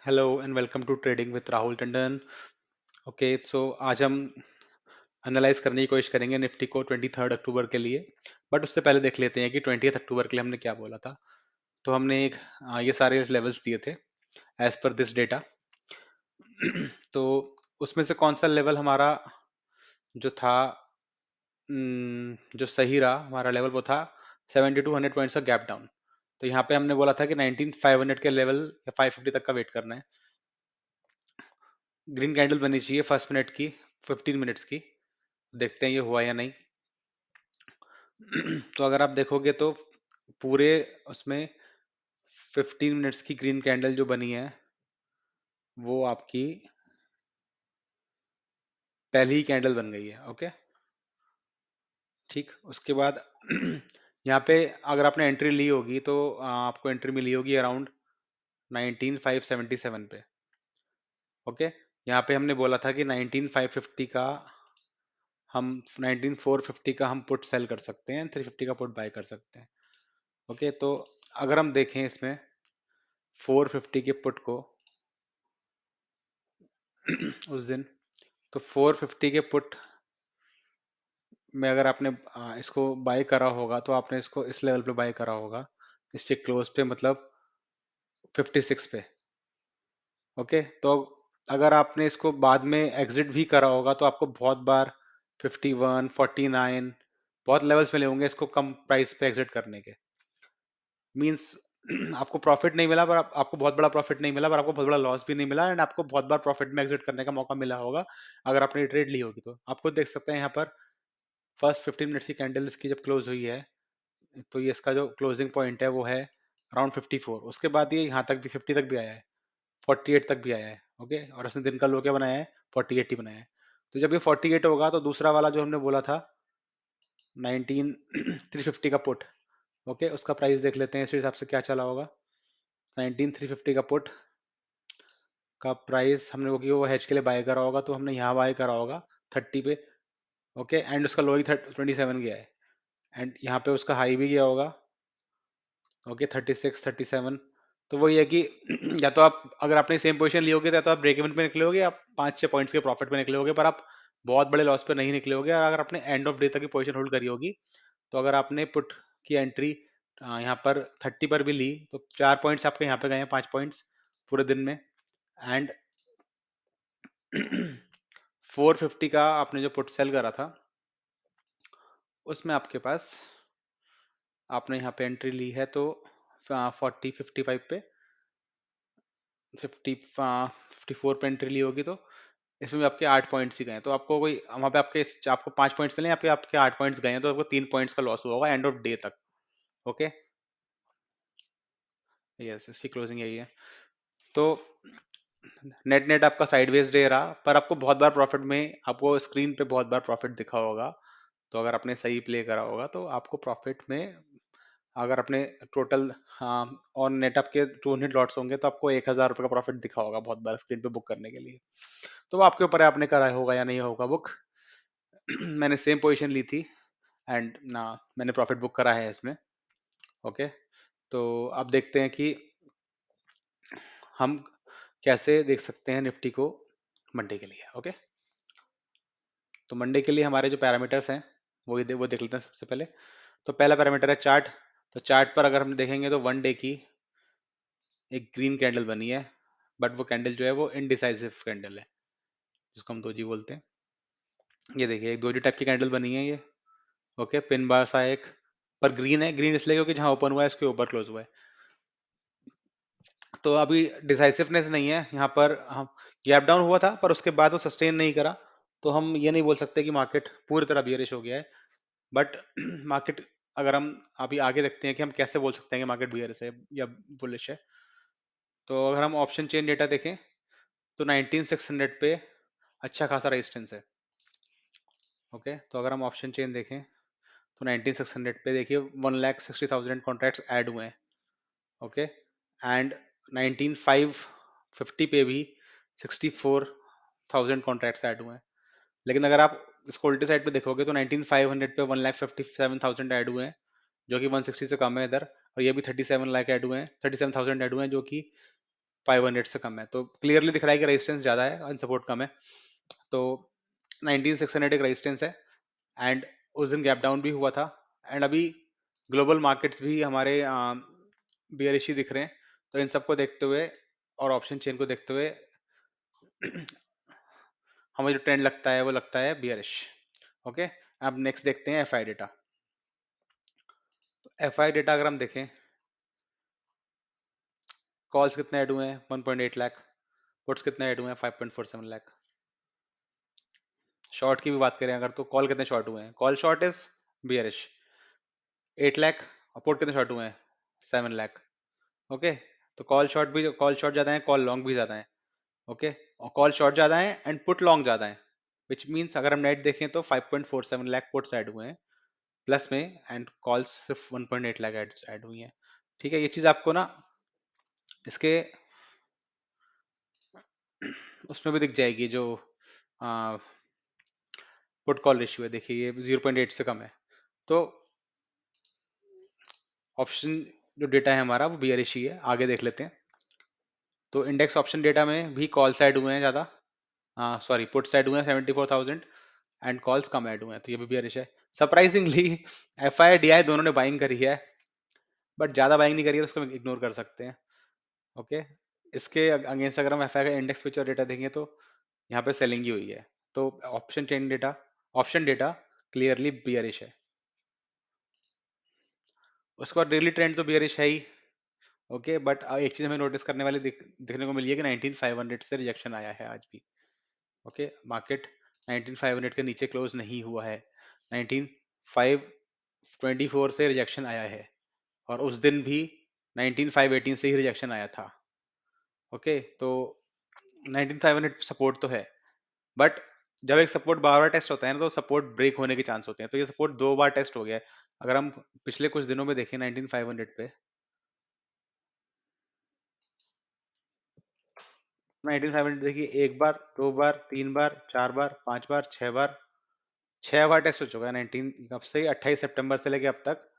Hello and welcome to trading with Rahul Tandon. Okay, so आज हम analyse करने की कोशिश करेंगे निफ्टी को 23 अक्टूबर के लिए। बट उससे पहले देख लेते हैं कि 20 अक्टूबर के लिए हमने क्या बोला था। तो हमने ये सारे लेवल्स दिए थे एज पर दिस डेटा। तो उसमें से कौन सा लेवल हमारा जो था, जो सही रहा हमारा लेवल, वो था 70 to 100 पॉइंट्स का गैप डाउन। तो यहाँ पे हमने बोला था कि 19500 के लेवल या 550 तक का वेट करना है। ग्रीन कैंडल बनी चाहिए फर्स्ट मिनट की, 15 मिनट्स की। देखते हैं ये हुआ या नहीं। तो अगर आप देखोगे तो पूरे उसमें 15 मिनट्स की ग्रीन कैंडल जो बनी है वो आपकी पहली ही कैंडल बन गई है। ओके, ठीक। उसके बाद यहाँ पे अगर आपने एंट्री ली होगी तो आपको एंट्री मिली होगी अराउंड 19577 पे। ओके, यहाँ पे हमने बोला था कि 19550 का हम 19450 का हम पुट सेल कर सकते हैं, 350 का पुट बाय कर सकते हैं। ओके, तो अगर हम देखें इसमें 450 के पुट को उस दिन, तो 450 के पुट में अगर आपने इसको बाय करा होगा तो आपने इसको इस लेवल पे बाय करा होगा, इसके क्लोज पे, मतलब 56 पे। ओके, तो अगर आपने इसको बाद में एग्जिट भी करा होगा तो आपको बहुत बार 51 49 बहुत लेवल्स मिले होंगे इसको कम प्राइस पे एग्जिट करने के। मींस आपको प्रॉफिट नहीं मिला, पर आपको बहुत बड़ा प्रॉफिट नहीं मिला, पर आपको बहुत बड़ा लॉस भी नहीं मिला, एंड आपको बहुत बार प्रॉफिट में एग्जिट करने का मौका मिला होगा अगर आपने ट्रेड ली होगी। तो आप खुद देख सकते हैं यहाँ पर फर्स्ट 15 मिनट्स की कैंडल इसकी जब क्लोज हुई है, तो ये इसका जो क्लोजिंग पॉइंट है वो है अराउंड 54। उसके बाद ये यहाँ तक भी 50 तक भी आया है, 48 तक भी आया है। ओके, और इसने दिन का लो क्या बनाया है, 48 ही बनाया है। तो जब ये 48 होगा तो दूसरा वाला जो हमने बोला था 19350 का पुट, ओके, उसका प्राइस देख लेते हैं इस हिसाब से क्या चला होगा। 19350 का पुट का प्राइस हमने वो हैच के लिए बाय करा होगा, तो हमने यहाँ बाय करा होगा 30 पे। ओके, एंड उसका लो ही 27 गया है, एंड यहाँ पे उसका हाई भी गया होगा। ओके, 36 37। तो वही है कि या तो आप, अगर आपने सेम पोजीशन ली होगी, तो आप ब्रेक इवन पे निकले होगे, आप 5-6 पॉइंट्स के प्रॉफिट पे निकले होगे, पर आप बहुत बड़े लॉस पे नहीं निकले होगे। और अगर आपने एंड ऑफ डे तक की पोजीशन होल्ड करी होगी, तो अगर आपने पुट की एंट्री यहाँ पर 30 पर भी ली, तो 4 पॉइंट्स आपके यहाँ पे गए हैं, 5 पॉइंट्स पूरे दिन में। एंड 450 का आपने जो पुट सेल करा था उसमें आपके पास, आपने यहाँ पे एंट्री ली है तो 40 55 पे 54 पे एंट्री ली होगी, तो इसमें भी आपके 8 पॉइंट्स ही गए हैं। तो आपको कोई वहाँ पे आपको 5 पॉइंट्स मिले, यहाँ पे आपके 8 पॉइंट्स गए हैं, तो आपको 3 पॉइंट्स का लॉस हुआ होगा एंड ऑफ डे तक। ओके, यस, इसकी क्लोजिंग यही है। तो नेट नेट आपका साइडवेज डे रहा, पर आपको बहुत बार प्रॉफिट में, आपको स्क्रीन पे बहुत बार प्रॉफिट दिखा होगा। तो अगर आपने सही प्ले करा होगा तो आपको प्रॉफिट में, अगर अपने टोटल, हाँ, और नेट आपके 200 लॉट्स होंगे तो आपको 1000 रुपये का प्रॉफिट दिखा होगा बहुत बार स्क्रीन पे बुक करने के लिए। तो वो आपके ऊपर है, आपने करा होगा या नहीं होगा बुक। मैंने सेम पोजीशन ली थी, एंड ना मैंने प्रॉफिट बुक करा है इसमें। ओके, तो अब देखते हैं कि हम कैसे देख सकते हैं निफ्टी को मंडे के लिए। ओके, तो मंडे के लिए हमारे जो पैरामीटर्स हैं वो देख लेते हैं सबसे पहले। तो पहला पैरामीटर है चार्ट। तो चार्ट पर अगर हम देखेंगे तो वन डे की एक ग्रीन कैंडल बनी है, बट वो कैंडल जो है वो इनडिसाइसिव कैंडल है, जिसको हम दोजी बोलते हैं। ये देखिए, एक दोजी टाइप की कैंडल बनी है ये। ओके, पिन बार सा एक, पर ग्रीन है। ग्रीन इसलिए क्योंकि जहां ओपन हुआ है उसके ऊपर क्लोज हुआ है। तो अभी डिसाइसिवनेस नहीं है यहाँ पर। हम गैप डाउन हुआ था, पर उसके बाद वो सस्टेन नहीं करा। तो हम ये नहीं बोल सकते कि मार्केट पूरी तरह बियरिश हो गया है। बट मार्केट, अगर हम अभी आगे देखते हैं कि हम कैसे बोल सकते हैं कि मार्केट बियरिश है या बुलिश है। तो अगर हम ऑप्शन चेन डेटा देखें तो 19600 पे अच्छा खासा रेजिस्टेंस है। ओके, तो अगर हम ऑप्शन चेन देखें तो 19600 पे देखिए 1,60,000 कॉन्ट्रैक्ट्स ऐड हुए हैं। ओके, एंड 19550 पे भी 64,000 कॉन्ट्रैक्ट्स ऐड हुए हैं। लेकिन अगर आप इसको उल्टे साइड पे देखोगे तो 19500 पे 1,57,000 ऐड हुए हैं, जो कि 160 से कम है इधर। और ये भी 37 लाख ऐड हुए हैं, 37,000 ऐड हुए हैं, जो कि 500 से कम है, तो क्लियरली दिख रहा है कि रेजिस्टेंस ज्यादा है और सपोर्ट कम है। तो 19600 एक रेजिस्टेंस है, एंड उस दिन गैप डाउन भी हुआ था, एंड अभी ग्लोबल मार्केट्स भी हमारे बियरिश ही दिख रहे हैं। तो इन सबको देखते हुए और ऑप्शन चेन को देखते हुए हमें जो ट्रेंड लगता है वो लगता है बियरिश। ओके, अब नेक्स्ट देखते हैं एफआई डेटा। एफआई डेटा अगर हम देखें, कॉल्स कितने ऐड हुए हैं 1.8 लाख, पुट्स कितने ऐड हुए हैं 5.47 लाख। शॉर्ट की भी बात करें अगर, तो कॉल कितने शॉर्ट हुए हैं, call short is bearish 8 lakh, और पुट कितने शॉर्ट हुए हैं 7 लाख। ओके, तो कॉल शॉर्ट ज्यादा है, कॉल लॉन्ग भी ज्यादा है। ओके, और कॉल शॉर्ट ज्यादा है एंड पुट लॉन्ग ज्यादा है, विच मीन्स अगर हम नेट देखें तो 5.47 लाख पुट्स ऐड हुए हैं प्लस में, एंड कॉल्स सिर्फ 1.8 लाख ऐड हुई हैं। ठीक है, ये चीज आपको ना इसके उसमें भी दिख जाएगी, जो पुट कॉल रेशियो है, देखिए ये 0.8 से कम है। तो ऑप्शन जो डेटा है हमारा वो बियरिश ही है। आगे देख लेते हैं। तो इंडेक्स ऑप्शन डेटा में भी कॉल साइड हुए हैं ज़्यादा, सॉरी पुट साइड हुए हैं 74,000, एंड कॉल्स कम ऐड हुए हैं, तो ये भी बियरिश है। Surprisingly F I D I दोनों ने बाइंग करी है, बट ज़्यादा बाइंग नहीं करी है, तो उसको इग्नोर कर सकते हैं। ओके, इसके अगेंस्ट अगर हम एफ आई का इंडेक्स फ्यूचर डेटा देखेंगे तो यहाँ पे सेलिंग ही हुई है। तो ऑप्शन डेटा क्लियरली बियरिश है। उसके बाद डेली ट्रेंड तो बियरिश है ही। ओके, बट एक चीज हमें नोटिस करने वाली दिखने को मिली है कि 19500 से रिजेक्शन आया है आज भी। ओके, मार्केट 19500 के नीचे क्लोज नहीं हुआ है, 19524 से रिजेक्शन आया है, और उस दिन भी 19518 से ही रिजेक्शन आया था। ओके, तो 19500 सपोर्ट तो है, बट जब एक सपोर्ट बार बार टेस्ट होता है ना, तो सपोर्ट ब्रेक होने के चांस होते हैं। तो ये सपोर्ट 2 बार टेस्ट हो गया है। अगर हम पिछले कुछ दिनों में देखें 19500 पे, 19500 देखिए, 1 बार, 2 बार, 3 बार, 4 बार, 5 बार, 6 बार, 6 बार टेस्ट हो चुका है 19 कब से, 28 सितंबर से लेके अब तक,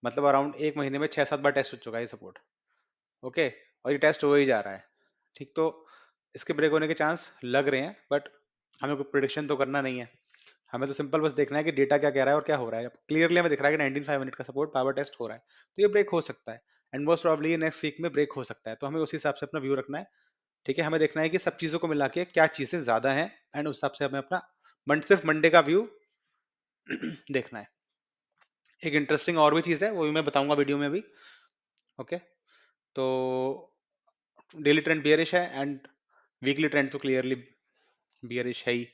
मतलब अराउंड एक महीने में 6-7 बार टेस्ट हो चुका है ये सपोर्ट। ओके, और ये टेस्ट हो ही जा रहा है। ठीक, तो इसके ब्रेक होने के चांस लग रहे हैं, बट हमें कोई प्रिडिक्शन तो करना नहीं है। हमें तो सिंपल बस देखना है कि डेटा क्या कह रहा है और क्या हो रहा है। क्लियरली हमें दिख रहा है कि 19500 का सपोर्ट पावर टेस्ट हो रहा है, तो ये ब्रेक हो सकता है, and most probably next week में ब्रेक हो सकता है। तो हमें उस हिसाब से अपना व्यू रखना है। ठीक है, हमें देखना है कि सब चीजों को मिला के क्या चीजें ज्यादा हैं, एंड उस हिसाब से हमें अपना सिर्फ मंडे का व्यू देखना है। एक इंटरेस्टिंग और भी चीज है, वो भी मैं बताऊंगा वीडियो में भी। ओके, तो डेली ट्रेंड बियरिश है, एंड वीकली ट्रेंड तो क्लियरली बियरिश है ही।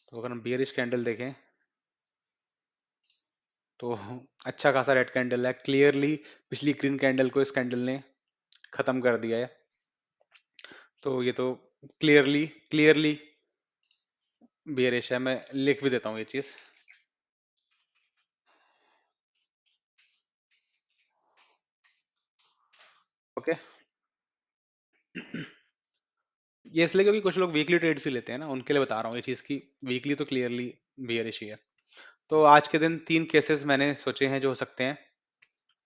तो अगर हम बियरिश कैंडल देखें तो अच्छा खासा रेड कैंडल है, क्लियरली पिछली ग्रीन कैंडल को इस कैंडल ने खत्म कर दिया है। तो ये तो क्लियरली क्लियरली बियरिश है। मैं लिख भी देता हूँ ये चीज। ओके, ये इसलिए क्योंकि कुछ लोग वीकली ट्रेड्स भी लेते हैं ना, उनके लिए बता रहा हूँ ये चीज की। वीकली तो क्लियरली बियरिश ही है। तो आज के दिन 3 केसेस मैंने सोचे हैं जो हो सकते हैं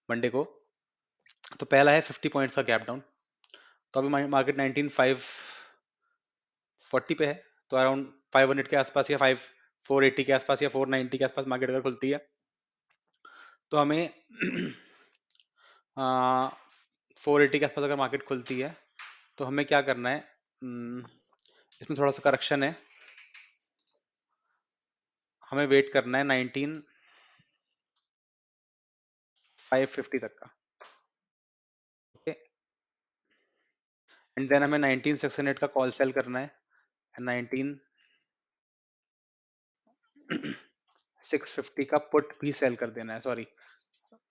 मंडे को। तो पहला है 50 पॉइंट्स का गैप डाउन। तो अभी मार्केट 19540 पे है, तो अराउंड 500 के आसपास या 480 के आसपास या 490 के आसपास मार्केट अगर खुलती है, तो हमें 480 के आसपास अगर मार्केट खुलती है, तो हमें क्या करना है, इसमें थोड़ा सा करेक्शन है, हमें वेट करना है 19550 तक का। ओके, एंड देन हमें 19600 का कॉल सेल करना है, 19650 का पुट भी सेल कर देना है, सॉरी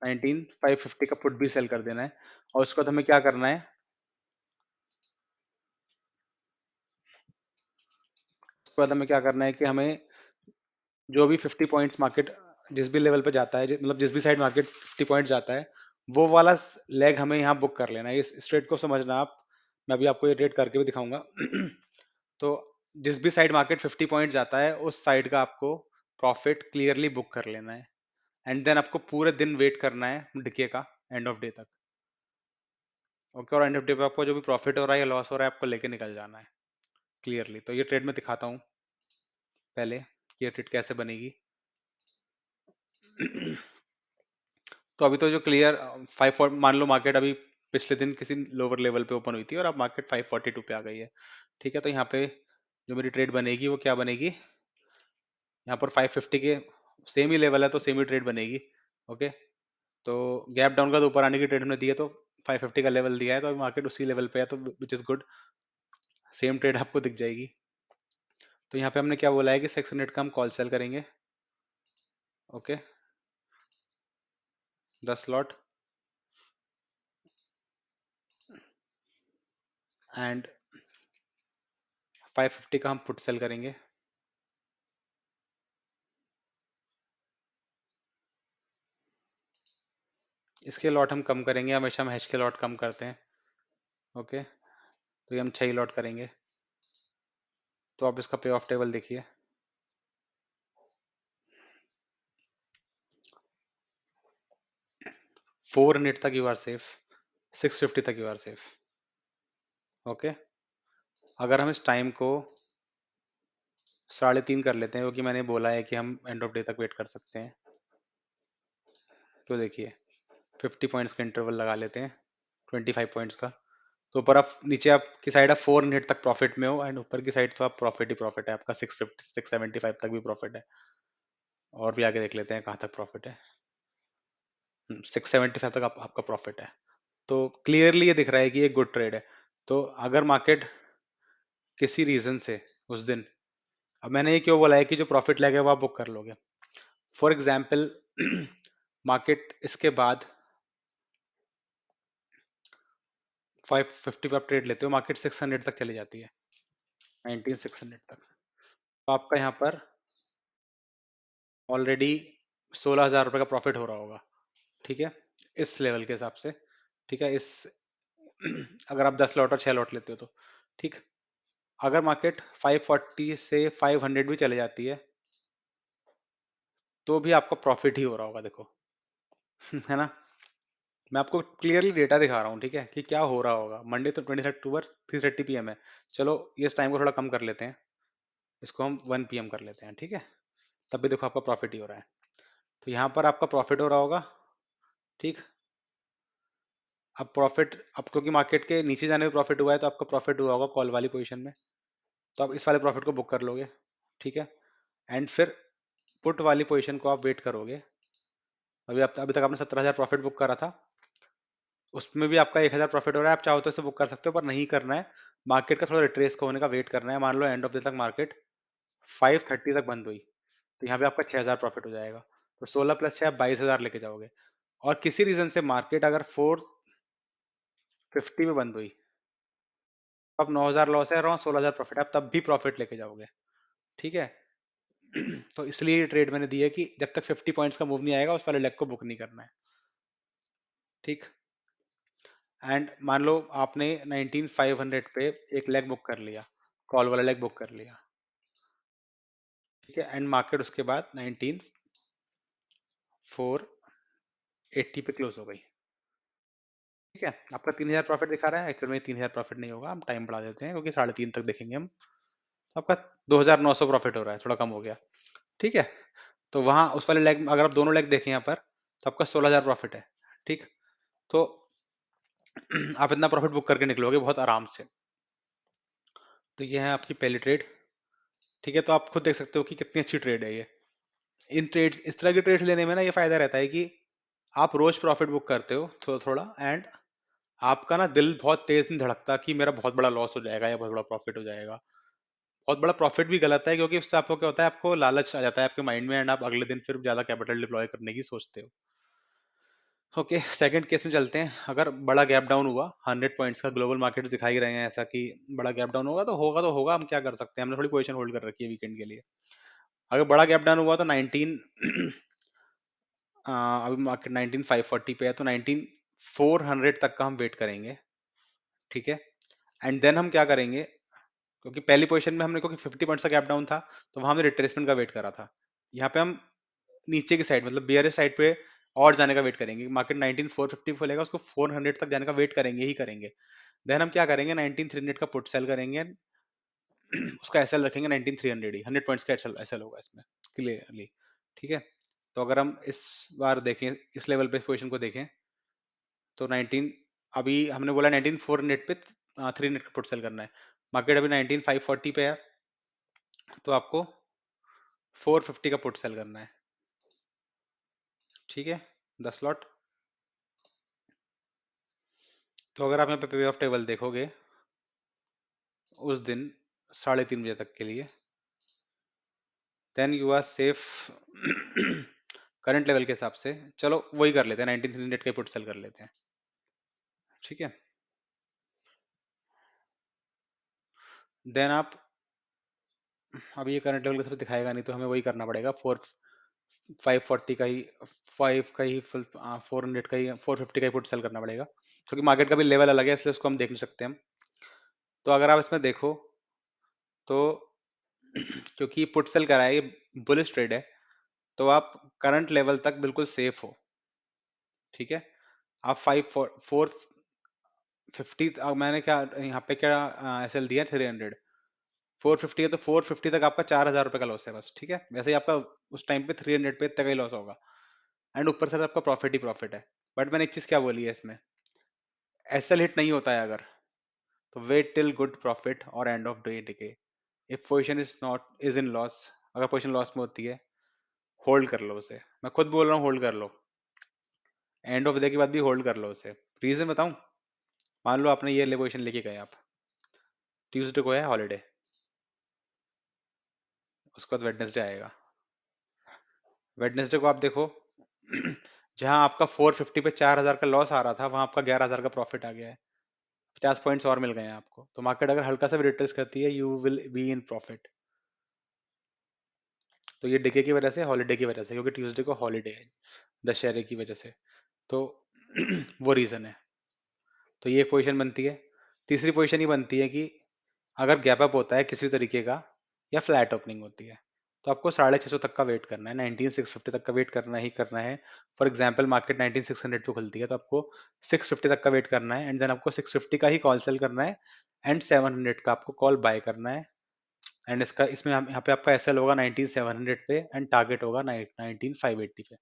19550 का पुट भी सेल कर देना है। और उसके बाद हमें क्या करना है, उसके बाद हमें क्या करना है कि हमें जो भी 50 पॉइंट्स मार्केट जिस भी लेवल पे जाता है, मतलब जिस भी साइड मार्केट 50 पॉइंट जाता है, वो वाला लेग हमें यहाँ बुक कर लेना है। इस ट्रेड को समझना आप, मैं अभी आपको ये ट्रेड करके भी दिखाऊंगा। तो जिस भी साइड मार्केट 50 पॉइंट जाता है, उस साइड का आपको प्रॉफिट क्लियरली बुक कर लेना है, एंड देन आपको पूरे दिन वेट करना है डिके का एंड ऑफ डे तक। ओके, और एंड ऑफ डे पे आपको जो भी प्रॉफिट हो रहा है या लॉस हो रहा है आपको लेके निकल जाना है क्लियरली। तो ये ट्रेड मैं दिखाता हूँ पहले कि ये ट्रेड कैसे बनेगी। तो अभी तो जो क्लियर 5 मान लो मार्केट अभी पिछले दिन किसी लोअर लेवल पे ओपन हुई थी और अब मार्केट 542 पे आ गई है। ठीक है, तो यहाँ पे जो मेरी ट्रेड बनेगी वो क्या बनेगी, यहाँ पर 550 के सेम ही लेवल है तो सेम ही ट्रेड बनेगी। ओके, तो गैप डाउन का तो ऊपर आने की ट्रेड हमने दी है, तो 550 का लेवल दिया है तो अभी मार्केट उसी लेवल पे है, तो which is good, same trade आपको दिख जाएगी। तो यहाँ पे हमने क्या बोला है कि 600 का हम कॉल सेल करेंगे। ओके, 10 लॉट, एंड 550 का हम पुट सेल करेंगे। इसके लॉट हम कम करेंगे, हमेशा हम हैश के लॉट कम करते हैं। ओके, तो ये हम 6 लॉट करेंगे। तो आप इसका पे ऑफ टेबल देखिए, 400 तक यू आर सेफ, 650 तक यू आर सेफ। ओके, अगर हम इस टाइम को 3:30 कर लेते हैं, क्योंकि मैंने बोला है कि हम एंड ऑफ डे तक वेट कर सकते हैं, तो देखिए 50 पॉइंट्स का इंटरवल लगा लेते हैं, 25 पॉइंट्स का। तो ऊपर आप, नीचे आपकी साइड आप 400 तक प्रॉफिट में हो, एंड ऊपर की साइड तो आप प्रॉफिट ही प्रॉफिट है आपका, 650 675 तक भी प्रॉफिट है। और भी आगे देख लेते हैं कहाँ तक प्रॉफिट है। 675 तक आपका प्रॉफिट है। तो क्लियरली ये दिख रहा है कि ये गुड ट्रेड है। तो अगर मार्केट किसी रीजन से उस दिन, अब मैंने ये क्यों बोला है कि जो प्रॉफिट लगेगा वो आप बुक कर लोगे। फॉर एग्जाम्पल मार्केट इसके बाद 550 पे आप ट्रेड लेते हो, मार्केट 600 तक चली जाती है, 19600 तक, तो आपका यहाँ पर ऑलरेडी 16,000 रुपये का प्रॉफिट हो रहा होगा। ठीक है, इस लेवल के हिसाब से। ठीक है, इस अगर आप 10 लॉट और 6 लॉट लेते हो तो। ठीक, अगर मार्केट 540 से 500 भी चले जाती है तो भी आपका प्रॉफिट ही हो रहा होगा, देखो। है ना, मैं आपको क्लियरली डेटा दिखा रहा हूँ, ठीक है, कि क्या हो रहा होगा। मंडे तो 23 अक्टूबर 3:30 PM है। चलो ये इस टाइम को थोड़ा कम कर लेते हैं, इसको हम 1 PM कर लेते हैं, ठीक है। तब भी देखो आपका प्रॉफिट ही हो रहा है। तो यहाँ पर आपका प्रॉफिट हो रहा होगा। ठीक, अब प्रॉफिट, अब क्योंकि मार्केट के नीचे जाने में प्रॉफिट हुआ है तो आपका प्रॉफिट हुआ होगा कॉल वाली पोजीशन में, तो आप इस वाले प्रॉफिट को बुक कर लोगे। ठीक है, एंड फिर पुट वाली पोजीशन को आप वेट करोगे। अभी तक आपने 17,000 प्रॉफिट बुक करा था, उसमें भी आपका 1,000 प्रॉफिट हो रहा है, आप चाहो तो इसे बुक कर सकते हो, पर नहीं करना है। मार्केट का थोड़ा रिट्रेस का होने का वेट करना है। मान लो एंड ऑफ द तक मार्केट 530 तक बंद हुई, तो यहाँ पे आपका 6,000 प्रॉफिट हो जाएगा। तो 16 + 6 आप 22,000 लेके जाओगे। और किसी रीजन से मार्केट अगर 450 में बंद हुई, तो आप 9,000 लॉस है, अराउंड 16,000 प्रॉफिट है, आप तब भी प्रॉफिट लेके जाओगे। ठीक है। तो इसलिए ये ट्रेड मैंने दी है कि जब तक 50 पॉइंट्स का मूव नहीं आएगा उस वाले लेग को बुक नहीं करना है। ठीक, एंड मान लो आपने 19,500 पे एक लेग बुक कर लिया, कॉल वाला लेग बुक कर लिया। ठीक है, एंड मार्केट उसके बाद 19,480 पे क्लोज हो गई। ठीक है, आपका 3,000 प्रॉफिट दिखा रहा है, एक्चुअल में 3,000 प्रॉफिट नहीं होगा, हम टाइम बढ़ा देते हैं क्योंकि 3:30 तक देखेंगे हम। तो आपका 2,900 प्रॉफिट हो रहा है, थोड़ा कम हो गया। ठीक है, तो वहां उस वाले लेग, अगर आप दोनों लेग देखें यहाँ पर, तो आपका 16,000 प्रॉफिट है। ठीक, तो आप इतना प्रॉफिट बुक करके निकलोगे बहुत आराम से। तो ये है आपकी पहली ट्रेड। ठीक है, तो आप खुद देख सकते हो कि कितनी अच्छी ट्रेड है ये। इन ट्रेड्स, इस तरह की ट्रेड्स लेने में ना ये फायदा रहता है कि आप रोज प्रॉफिट बुक करते हो थोड़ा थोड़ा, एंड आपका ना दिल बहुत तेज नहीं धड़कता कि मेरा बहुत बड़ा लॉस हो जाएगा या बहुत बड़ा प्रॉफिट हो जाएगा। बहुत बड़ा प्रॉफिट भी गलत है, क्योंकि उससे आपको क्या होता है, आपको लालच आ जाता है आपके माइंड में, एंड आप अगले दिन फिर ज्यादा कैपिटल डिप्लॉय करने की सोचते हो। ओके, सेकंड केस में चलते हैं। अगर बड़ा गैप डाउन हुआ 100 पॉइंट्स का, ग्लोबल मार्केट दिखा ही रहे हैं ऐसा कि बड़ा गैप डाउन होगा, तो होगा तो होगा, हम क्या कर सकते हैं, हमने थोड़ी पोजीशन होल्ड कर रखी है वीकेंड के लिए। अगर बड़ा गैप डाउन हुआ तो 19 अभी मार्केट 19,540 पे है, तो 19,400 तक का हम वेट करेंगे। ठीक है, एंड देन हम क्या करेंगे, क्योंकि पहली पोजीशन में हमने, क्योंकि 50 पॉइंट्स का गैप डाउन था, तो वहां हमने रिट्रेसमेंट का वेट करा था। यहाँ पे हम नीचे की साइड, मतलब बियरिश साइड पे और जाने का वेट करेंगे, मार्केट 19450 खोलेगा, उसको 400 तक जाने का वेट करेंगे ही करेंगे। देन हम क्या करेंगे, 19300 का पुट सेल करेंगे, उसका एसएल रखेंगे 19300 ही, 100 पॉइंट्स का एसएल एसएल होगा इसमें क्लियरली। ठीक है, तो अगर हम इस बार देखें, इस लेवल पे पोजीशन को देखें, तो 19, अभी हमने बोला 19400 पे 300 का पुट सेल करना है, मार्केट अभी 19540 पे है, तो आपको 450 का पुट सेल करना है। ठीक है, 10 लॉट। तो अगर आप यहाँ पे पे ऑफ टेबल देखोगे उस दिन 3:30 बजे तक के लिए, then you are safe current level के हिसाब से। चलो वही कर लेते हैं, 19300 का पुट सेल कर लेते हैं। ठीक है, देन आप, अब ये करंट लेवल के हिसाब से दिखाएगा नहीं, तो हमें वही करना पड़ेगा, 540 का ही, 5 का ही 400 का ही, 450 का ही पुट सेल करना पड़ेगा, क्योंकि मार्केट का भी लेवल अलग है, इसलिए उसको हम देख नहीं सकते हम। तो अगर आप इसमें देखो तो क्योंकि पुट सेल करा है, ये बुलिश ट्रेड है, तो आप करंट लेवल तक बिल्कुल सेफ हो। ठीक है, आप 450, मैंने क्या यहाँ पे क्या एसएल दिया 300, 450 है, तो 450 तक आपका 4000 रुपए का लॉस है बस। ठीक है, वैसे ही आपका उस टाइम पे 300 पे इतना का ही लॉस होगा, एंड ऊपर से आपका प्रॉफिट ही प्रॉफिट है। बट मैंने एक चीज क्या बोली है इसमें, एसएल हिट नहीं होता है अगर, तो वेट टिल गुड प्रॉफिट और end of day decay. If position is not is in loss, अगर पोजीशन लॉस में होती है, होल्ड कर लो उसे, मैं खुद बोल रहा हूँ होल्ड कर लो, एंड ऑफ डे के बाद भी होल्ड कर लो उसे। रीजन बताऊं, मान लो आपने ये ले पोजीशन लेके गए आप, ट्यूसडे को है हॉलीडे, उसके बाद वेडनेसडे आएगा, वेडनेसडे को आप देखो जहां आपका 450 पे 4000 का लॉस आ रहा था, वहां आपका 11000 का प्रॉफिट आ गया है, 50 पॉइंट्स और मिल गए हैं आपको। तो मार्केट अगर हल्का सा भी रिट्रेस करती है, you will be in profit. तो ये डिके की वजह से, हॉलीडे की वजह से, क्योंकि ट्यूसडे को हॉलीडे है दशहरे की वजह से, तो वो रीजन है। तो ये एक पोजीशन बनती है। तीसरी पोजीशन ये बनती है कि अगर गैप अप होता है किसी तरीके का, या फ्लैट ओपनिंग होती है, तो आपको 650 तक का वेट करना है, 19650 तक का वेट करना ही करना है। फॉर एग्जांपल मार्केट 19600 पे खुलती है, तो आपको 650 तक का वेट करना है, एंड देन आपको 650 का ही कॉल सेल करना है, एंड 700 का आपको कॉल बाय करना है। एंड इसका, इसमें यहाँ पे आपका एसएल होगा 19700 पे, एंड टारगेट होगा 19580 पे।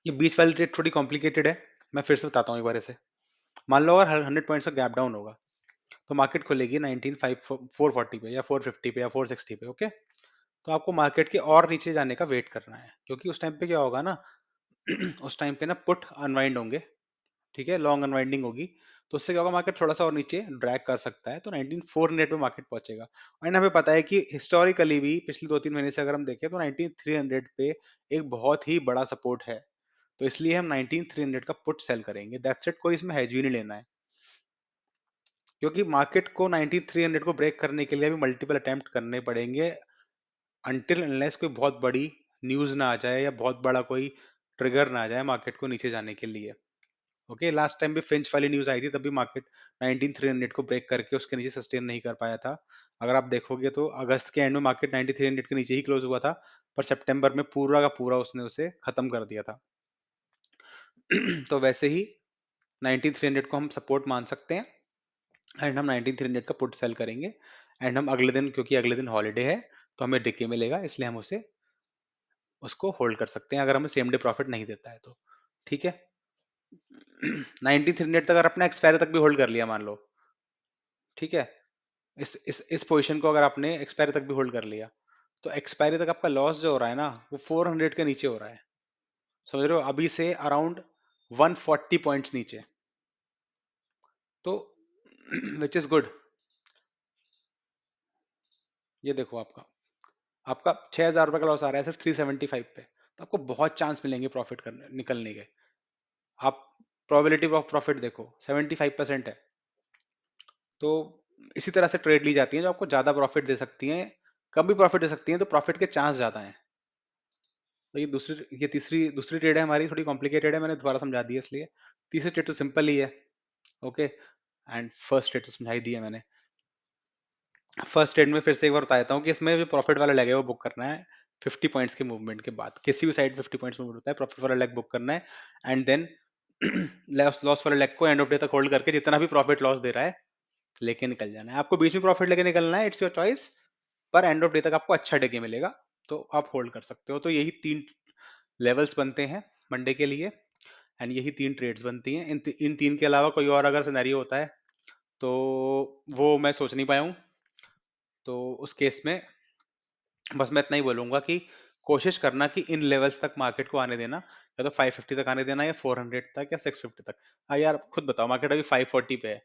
ये बीच वाली ट्रेड थोड़ी कॉम्प्लिकेटेड है, मैं फिर से बताता हूँ एक बार इसे। मान लो अगर 100 पॉइंट्स का गैप डाउन होगा, तो मार्केट खुलेगी 195 440 पे, या 450 पे, या 460 पे। ओके, तो आपको मार्केट के और नीचे जाने का वेट करना है, क्योंकि उस टाइम पे क्या होगा ना, उस टाइम पे ना पुट अनवाइंड होंगे। ठीक है, लॉन्ग अनवाइंडिंग होगी, तो उससे क्या होगा, मार्केट थोड़ा सा और नीचे ड्रैग कर सकता है, तो 19400 पे मार्केट पहुंचेगा। और हमें पता है कि हिस्टोरिकली भी पिछले 2-3 महीने से अगर हम देखें, तो 19300 पे एक बहुत ही बड़ा सपोर्ट है, तो इसलिए हम 19300 का पुट सेल करेंगे, दैट्स इट। कोई इसमें हेज भी नहीं लेना है, क्योंकि मार्केट को 19300 को ब्रेक करने के लिए भी मल्टीपल अटेम्प्ट करने पड़ेंगे, अनटिल अनलेस कोई बहुत बड़ी न्यूज ना आ जाए, या बहुत बड़ा कोई ट्रिगर ना आ जाए मार्केट को नीचे जाने के लिए। ओके, लास्ट टाइम भी फिंच वाली न्यूज आई थी, तब भी मार्केट 19300 को ब्रेक करके उसके नीचे सस्टेन नहीं कर पाया था। अगर आप देखोगे तो अगस्त के एंड में मार्केट 19300 के नीचे ही क्लोज हुआ था, पर सितंबर में पूरा का पूरा उसने उसे खत्म कर दिया था। तो वैसे ही 19300 को हम सपोर्ट मान सकते हैं, एंड हम 19300 का पुट सेल करेंगे, एंड हम अगले दिन, क्योंकि अगले दिन हॉलीडे है, तो हमें डिके मिलेगा, इसलिए हम उसे, उसको होल्ड कर सकते हैं, अगर हमें सेम डे प्रॉफिट नहीं देता है तो। ठीक है, 19300 तक अगर अपना एक्सपायरी तक भी होल्ड कर लिया मान लो, ठीक है, इस पोजीशन को अगर आपने एक्सपायरी तक भी होल्ड कर लिया, तो एक्सपायरी तक आपका लॉस जो हो रहा है ना, वो 400 के नीचे हो रहा है, समझ रहे हो, अभी से अराउंड 140 पॉइंट्स नीचे, तो विच इज गुड। ये देखो आपका, आपका 6000 रुपए का लॉस आ रहा है सिर्फ 375 पे, तो आपको बहुत चांस मिलेंगे प्रॉफिट करने निकलने के। आप प्रोबेबिलिटी ऑफ प्रॉफिट देखो 75% है, तो इसी तरह से ट्रेड ली जाती है जो आपको ज्यादा प्रॉफिट दे सकती हैं, कम भी प्रॉफिट दे सकती हैं, तो प्रॉफिट के चांस ज्यादा हैं। तो ये तीसरी दूसरी ट्रेड है हमारी, थोड़ी कॉम्प्लिकेटेड है, मैंने दोबारा समझा दी है इसलिए। तीसरी ट्रेड तो सिंपल ही है। ओके, एंड फर्स्ट ट्रेड तो समझाई दी है मैंने। फर्स्ट ट्रेड में फिर से एक बार बता देता हूँ कि इसमें जो प्रॉफिट वाला लेग है वो बुक करना है 50 पॉइंट्स के मूवमेंट के बाद किसी भी साइड 50 पॉइंट्स मूवमेंट होता है, प्रॉफिट वाला लेग बुक करना है, एंड देन लॉस लॉस वाले लेग को एंड ऑफ डे तक होल्ड करके जितना भी प्रॉफिट लॉस दे रहा है लेके निकल जाना है। आपको बीच में प्रॉफिट लेके निकलना है, इट्स योर चॉइस, पर एंड ऑफ डे तक आपको अच्छा डे मिलेगा, तो आप होल्ड कर सकते हो। तो यही 3 लेवल्स बनते हैं मंडे के लिए, एंड यही 3 ट्रेड्स बनती हैं। इन 3 के अलावा कोई और अगर सिनेरियो होता है तो वो मैं सोच नहीं पाया हूँ। तो उस केस में बस मैं इतना ही बोलूंगा कि कोशिश करना कि इन लेवल्स तक मार्केट को आने देना, या तो 550 तक आने देना, या 400 तक, या 650 तक। हाँ यार, खुद बताओ, मार्केट अभी 540 पे है,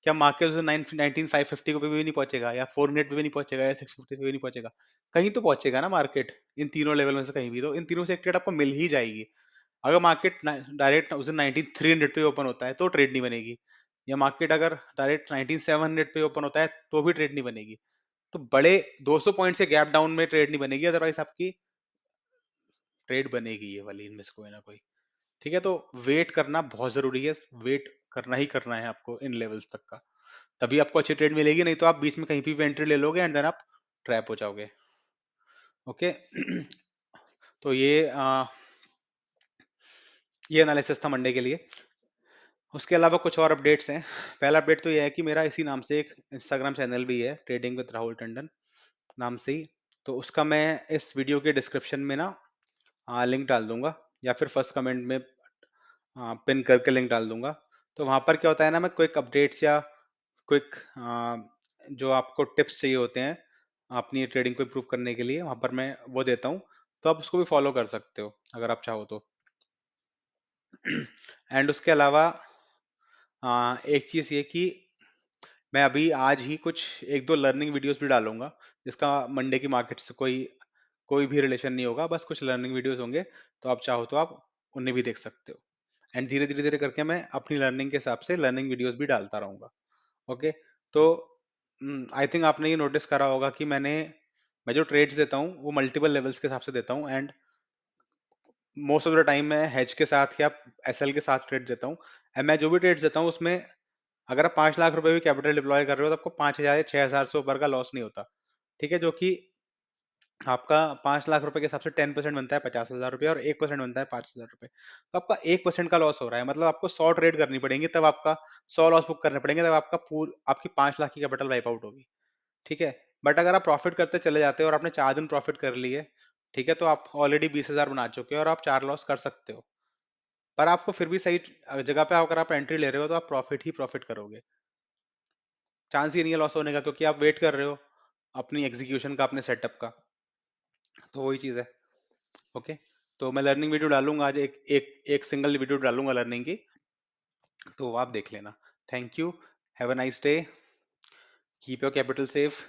क्या मार्केट उस 550 पे भी नहीं पहुंचेगा, या 400 पे भी नहीं पहुंचेगा, या 650 पे भी नहीं पहुंचेगा? कहीं तो पहुंचेगा ना मार्केट, इन तीनों लेवल में से कहीं भी। तो इन तीनों से एक ट्रेड आपको मिल ही जाएगी। अगर मार्केट डायरेक्ट उस दिन 19300 पे ओपन होता है तो ट्रेड नहीं बनेगी, या मार्केट अगर डायरेक्ट 19700 पे ओपन होता है तो भी ट्रेड नहीं बनेगी। तो बड़े 200 पॉइंट से गैप डाउन में ट्रेड नहीं बनेगी, अदरवाइज आपकी ट्रेड बनेगी ये वाली, इनमें से कोई ना कोई। ठीक है, तो वेट करना बहुत जरूरी है, वेट करना ही करना है आपको इन लेवल्स तक का, तभी आपको अच्छी ट्रेड मिलेगी, नहीं तो आप बीच में कहीं भी एंट्री ले लोगे एंड देन आप ट्रैप हो जाओगे। ओके। तो ये एनालिसिस था मंडे के लिए। उसके अलावा कुछ और अपडेट्स हैं। पहला अपडेट तो ये है कि मेरा इसी नाम से एक इंस्टाग्राम चैनल भी है, ट्रेडिंग विद राहुल टंडन नाम से ही। तो उसका मैं इस वीडियो के डिस्क्रिप्शन में ना लिंक डाल दूंगा, या फिर फर्स्ट कमेंट में पिन करके लिंक डाल दूंगा। तो वहां पर क्या होता है ना, मैं क्विक अपडेट्स या क्विक जो आपको टिप्स चाहिए होते हैं अपनी ट्रेडिंग को इम्प्रूव करने के लिए, वहां पर मैं वो देता हूँ। तो आप उसको भी फॉलो कर सकते हो अगर आप चाहो तो। एंड उसके अलावा एक चीज ये कि मैं अभी आज ही कुछ एक दो लर्निंग वीडियोस भी डालूंगा, जिसका मंडे की मार्केट से कोई कोई भी रिलेशन नहीं होगा, बस कुछ लर्निंग वीडियोस होंगे। तो आप चाहो तो आप उन्हें भी देख सकते हो, एंड धीरे धीरे धीरे करके मैं अपनी लर्निंग के हिसाब से लर्निंग वीडियोस भी डालता रहूंगा। ओके। तो आई थिंक आपने ये नोटिस करा होगा कि मैं जो ट्रेड्स देता हूँ वो मल्टीपल लेवल्स के हिसाब से देता हूँ, and most of the time मैं हेज के साथ या एसएल के साथ ट्रेड देता हूँ। एंड मैं जो भी ट्रेड्स देता हूँ उसमें अगर आप 5 लाख रुपए भी कैपिटल डिप्लॉय कर रहे हो तो आपको 5,000 या 6,000 से ऊपर का लॉस नहीं होता। ठीक है, जो कि आपका 5 लाख रुपए के हिसाब से 10% बनता है 50,000 रुपये, और 1% बनता है 5,000 रुपये। तो आपका 1% का लॉस हो रहा है, मतलब आपको 100 ट्रेड करनी पड़ेंगी, तब आपका 100 लॉस बुक करने पड़ेंगे, तब आपकी 5 लाख की कैपिटल वाइप आउट होगी। ठीक है। बट अगर आप प्रॉफिट करते चले जाते हो और आपने 4 दिन प्रॉफिट कर लिए, ठीक है, तो आप ऑलरेडी 20,000 बना चुके हो और आप 4 लॉस कर सकते हो। पर आपको फिर भी सही जगह पे अगर आप एंट्री ले रहे हो तो आप प्रॉफिट ही प्रॉफिट करोगे, चांस ही नहीं है लॉस होने का, क्योंकि आप वेट कर रहे हो अपनी एग्जीक्यूशन का, अपने सेटअप का। तो वही चीज है। ओके। तो मैं लर्निंग वीडियो डालूंगा आज, एक सिंगल वीडियो डालूंगा लर्निंग की, तो वो आप देख लेना। Thank you. Have a nice day. Keep your capital safe.